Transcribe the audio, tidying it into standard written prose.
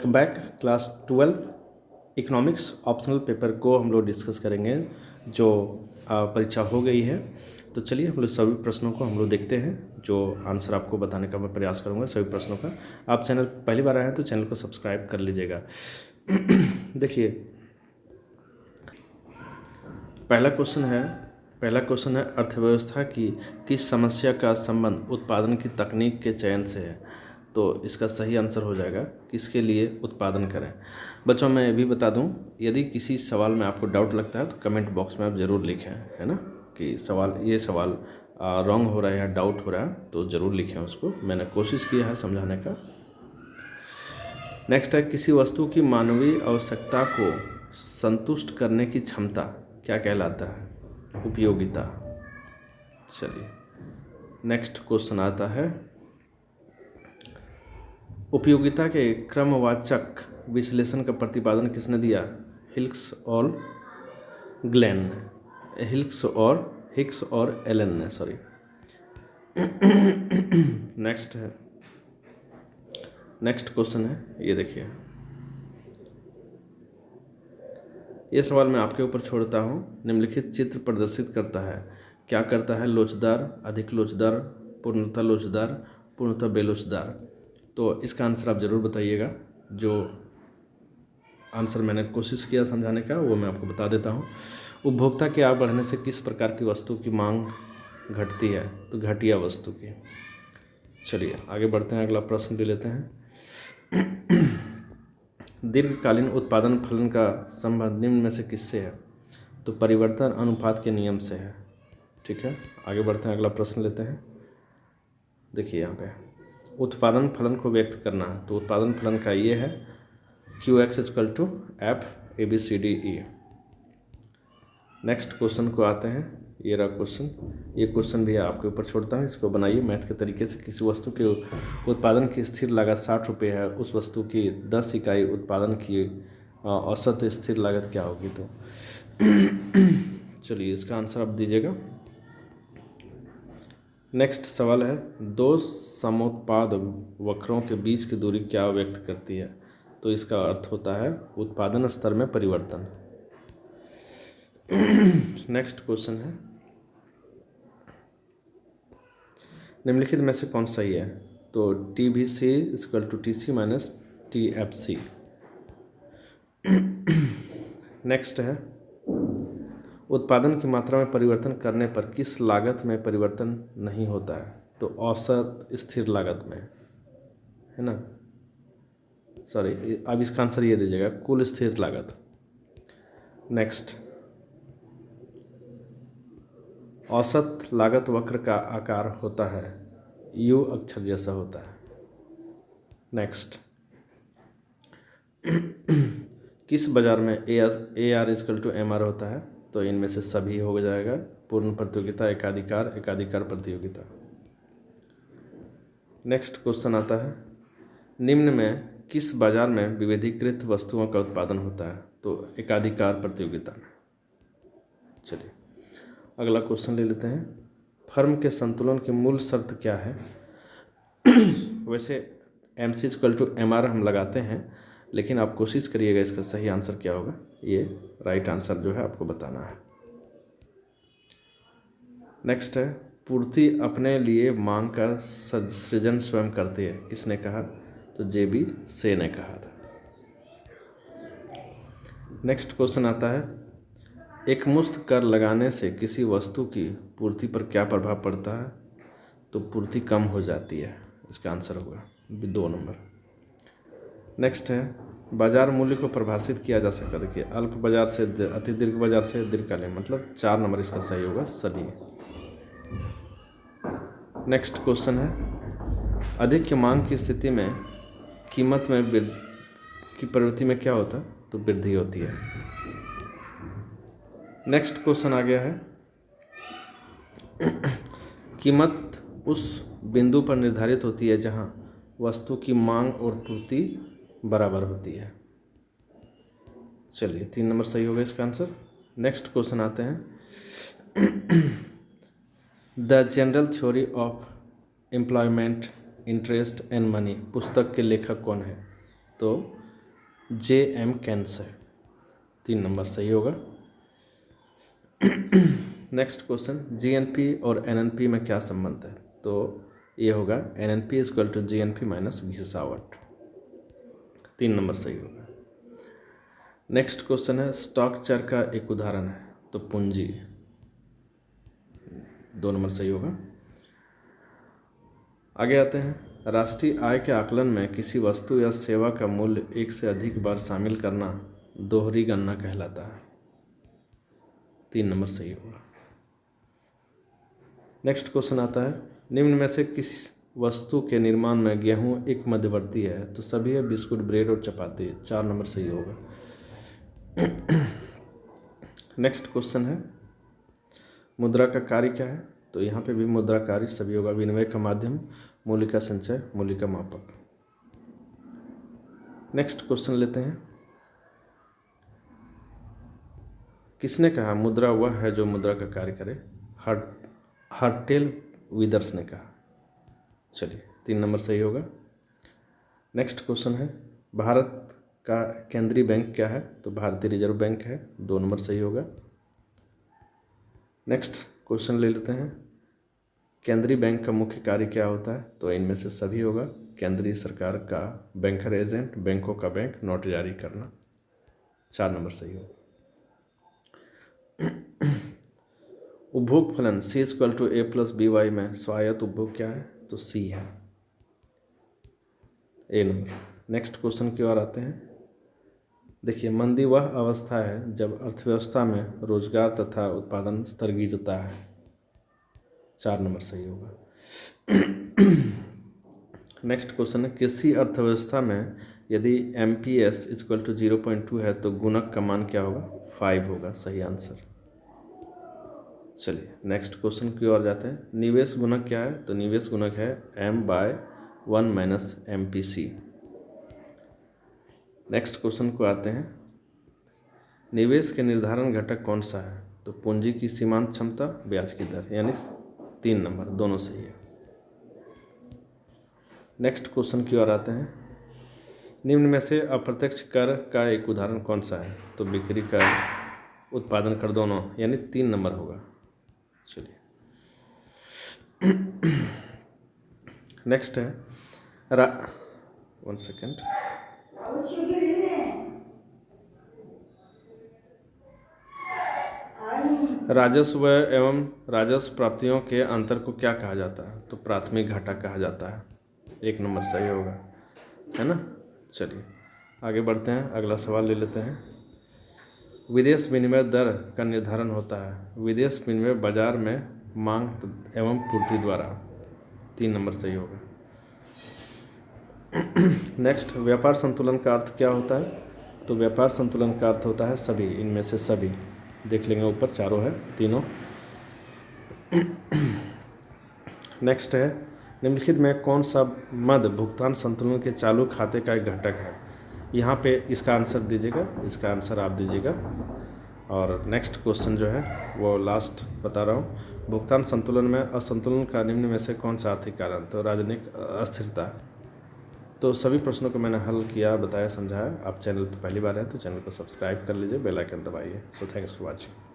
Welcome back. Class 12 economics optional paper को हम लोग डिस्कस करेंगे जो परीक्षा हो गई है। तो चलिए हम लोग सभी प्रश्नों को हम लोग देखते हैं, जो आंसर आपको बताने का मैं प्रयास करूंगा सभी प्रश्नों का। आप चैनल पहली बार आए हैं तो चैनल को सब्सक्राइब कर लीजिएगा। देखिए पहला क्वेश्चन है अर्थव्यवस्था की किस समस्या का संबंध उत्पादन की तकनीक के चयन से है। तो इसका सही आंसर हो जाएगा किसके लिए उत्पादन करें। बच्चों मैं ये भी बता दूं, यदि किसी सवाल में आपको डाउट लगता है तो कमेंट बॉक्स में आप ज़रूर लिखें, है ना, कि ये सवाल रॉन्ग हो रहा है या डाउट हो रहा है तो ज़रूर लिखें उसको। मैंने कोशिश किया है समझाने का। नेक्स्ट है किसी वस्तु की मानवीय आवश्यकता को संतुष्ट करने की क्षमता क्या कहलाता है। उपयोगिता। चलिए नेक्स्ट क्वेश्चन आता है, उपयोगिता के क्रमवाचक विश्लेषण का प्रतिपादन किसने दिया। हिक्स और एलन ने, सॉरी। नेक्स्ट क्वेश्चन है, ये देखिए, ये सवाल मैं आपके ऊपर छोड़ता हूँ। निम्नलिखित चित्र प्रदर्शित करता है, क्या करता है। लोचदार, अधिक लोचदार, पूर्णतः लोचदार, पूर्णतः बेलोचदार। तो इसका आंसर आप ज़रूर बताइएगा। जो आंसर मैंने कोशिश किया समझाने का वो मैं आपको बता देता हूँ। उपभोक्ता की आय बढ़ने से किस प्रकार की वस्तु की मांग घटती है। तो घटिया वस्तु की। चलिए आगे बढ़ते हैं, अगला प्रश्न ले लेते हैं। दीर्घकालीन उत्पादन फलन का संबंध निम्न में से किससे है। तो परिवर्तन अनुपात के नियम से है। ठीक है, आगे बढ़ते हैं, अगला प्रश्न लेते हैं। देखिए यहाँ पे उत्पादन फलन को व्यक्त करना है, तो उत्पादन फलन का ये है QX = F ABCDE। Next question को आते हैं, ये रहा क्वेश्चन। ये क्वेश्चन भी आपके ऊपर छोड़ता हूँ, इसको बनाइए मैथ के तरीके से। किसी वस्तु के उत्पादन की स्थिर लागत 60 रुपये है, उस वस्तु की 10 इकाई उत्पादन की औसत स्थिर लागत क्या होगी। तो चलिए इसका आंसर आप दीजिएगा। नेक्स्ट सवाल है, दो समोत्पाद वक्रों के बीच की दूरी क्या व्यक्त करती है। तो इसका अर्थ होता है उत्पादन स्तर में परिवर्तन। नेक्स्ट क्वेश्चन है, निम्नलिखित में से कौन सही है। तो TBC = TC - TFC। नेक्स्ट है, उत्पादन की मात्रा में परिवर्तन करने पर किस लागत में परिवर्तन नहीं होता है। तो औसत स्थिर लागत में, है ना, सॉरी, अब इसका आंसर ये दीजिएगा, कुल स्थिर लागत। नेक्स्ट, औसत लागत वक्र का आकार होता है U अक्षर जैसा होता है। नेक्स्ट, किस बाजार में AR = MR होता है। तो इनमें से सभी हो जाएगा, पूर्ण प्रतियोगिता, एकाधिकार प्रतियोगिता। नेक्स्ट क्वेश्चन आता है, निम्न में किस बाजार में विविधीकृत वस्तुओं का उत्पादन होता है। तो एकाधिकार प्रतियोगिता में। चलिए अगला क्वेश्चन ले लेते हैं, फर्म के संतुलन की मूल शर्त क्या है। वैसे MC = MR हम लगाते हैं, लेकिन आप कोशिश करिएगा इसका सही आंसर क्या होगा। ये राइट आंसर जो है आपको बताना है। नेक्स्ट है, पूर्ति अपने लिए मांग का सृजन स्वयं करती है, किसने कहा। तो JB से ने कहा था। नेक्स्ट क्वेश्चन आता है, एकमुश्त कर लगाने से किसी वस्तु की पूर्ति पर क्या प्रभाव पड़ता है। तो पूर्ति कम हो जाती है, इसका आंसर होगा 2 नंबर। नेक्स्ट है, बाजार मूल्य को परिभाषित किया जा सकता है। देखिए अल्प बाजार से अति दीर्घ बाजार से दीर्घकालीन, मतलब 4 नंबर इसका सही होगा सभी। नेक्स्ट क्वेश्चन है, अधिक मांग की स्थिति में कीमत में की प्रवृत्ति में क्या होता है। तो वृद्धि होती है। नेक्स्ट क्वेश्चन आ गया है, कीमत उस बिंदु पर निर्धारित होती है जहां वस्तु की मांग और पूर्ति बराबर होती है। चलिए 3 नंबर सही होगा इसका आंसर। नेक्स्ट क्वेश्चन आते हैं, the general theory of employment, interest and money पुस्तक के लेखक कौन है। तो JM कैंस है। 3 नंबर सही होगा। नेक्स्ट क्वेश्चन, GNP और NNP में क्या संबंध है? तो ये होगा NNP = GNP - घिसावट। 3 नंबर सही होगा। नेक्स्ट क्वेश्चन है, स्टॉक चर का एक उदाहरण है, तो पूंजी। 2 नंबर सही होगा। आगे आते हैं, राष्ट्रीय आय के आकलन में किसी वस्तु या सेवा का मूल्य एक से अधिक बार शामिल करना दोहरी गणना कहलाता है। 3 नंबर सही होगा। नेक्स्ट क्वेश्चन आता है, निम्न में से किस वस्तु के निर्माण में गेहूं एक मध्यवर्ती है? तो सभी है बिस्कुट, ब्रेड और चपाती। 4 नंबर सही होगा। नेक्स्ट क्वेश्चन है, मुद्रा का कार्य क्या है? तो यहाँ पे भी मुद्रा कार्य सभी होगा, विनिमय का माध्यम, मूल्य का संचय, मूल्य का मापक। नेक्स्ट क्वेश्चन लेते हैं, किसने कहा मुद्रा वह है जो मुद्रा का कार्य करे? हर्टेल विदर्स ने कहा। चलिए 3 नंबर सही होगा। नेक्स्ट क्वेश्चन है, भारत का केंद्रीय बैंक क्या है? तो भारतीय रिजर्व बैंक है। 2 नंबर सही होगा। नेक्स्ट क्वेश्चन ले लेते हैं, केंद्रीय बैंक का मुख्य कार्य क्या होता है? तो इनमें से सभी होगा, केंद्रीय सरकार का बैंकर एजेंट, बैंकों का बैंक, नोट जारी करना। 4 नंबर सही होगा। उपभोग फलन C = A + BY में स्वायत्त उपभोग क्या है? तो C है। A number. नेक्स्ट क्वेश्चन की ओर आते हैं, देखिए, मंदी वह अवस्था है जब अर्थव्यवस्था में रोजगार तथा उत्पादन स्तर गिरता है। 4 नंबर सही होगा। नेक्स्ट क्वेश्चन है, किसी अर्थव्यवस्था में यदि MPS = 0.2 है तो गुणक का मान क्या होगा? 5 होगा। सही आंसर। चलिए नेक्स्ट क्वेश्चन की ओर जाते हैं, निवेश गुणक क्या है? तो निवेश गुणक है M/1 - MPC। नेक्स्ट क्वेश्चन को आते हैं, निवेश के निर्धारण घटक कौन सा है? तो पूंजी की सीमांत क्षमता, ब्याज की दर, यानी 3 नंबर, दोनों सही है। नेक्स्ट क्वेश्चन की ओर आते हैं, निम्न में से अप्रत्यक्ष कर का एक उदाहरण कौन सा है? तो बिक्री कर, उत्पादन कर, दोनों, यानी 3 नंबर होगा। चलिए नेक्स्ट है 1 सेकेंड, राजस्व एवं राजस्व प्राप्तियों के अंतर को क्या कहा जाता है? तो प्राथमिक घाटा कहा जाता है। 1 नंबर सही होगा, है ना। चलिए आगे बढ़ते हैं, अगला सवाल ले लेते हैं, विदेश विनिमय दर का निर्धारण होता है विदेश विनिमय बाजार में मांग एवं पूर्ति द्वारा। 3 नंबर सही होगा। नेक्स्ट, व्यापार संतुलन का अर्थ क्या होता है? तो व्यापार संतुलन का अर्थ होता है सभी, इनमें से सभी। देख लेंगे, ऊपर चारों है, तीनों। नेक्स्ट है, निम्नलिखित में कौन सा मद भुगतान संतुलन के चालू खाते का एक घटक है? यहाँ पे इसका आंसर दीजिएगा, इसका आंसर आप दीजिएगा। और नेक्स्ट क्वेश्चन जो है वो लास्ट बता रहा हूँ, भुगतान संतुलन में असंतुलन का निम्न में से कौन सा आर्थिक कारण? तो राजनीतिक अस्थिरता। तो सभी प्रश्नों को मैंने हल किया, बताया, समझाया। आप चैनल पर पहली बार हैं तो चैनल को सब्सक्राइब कर लीजिए, बेल आइकन दबाइए। So thanks for watching.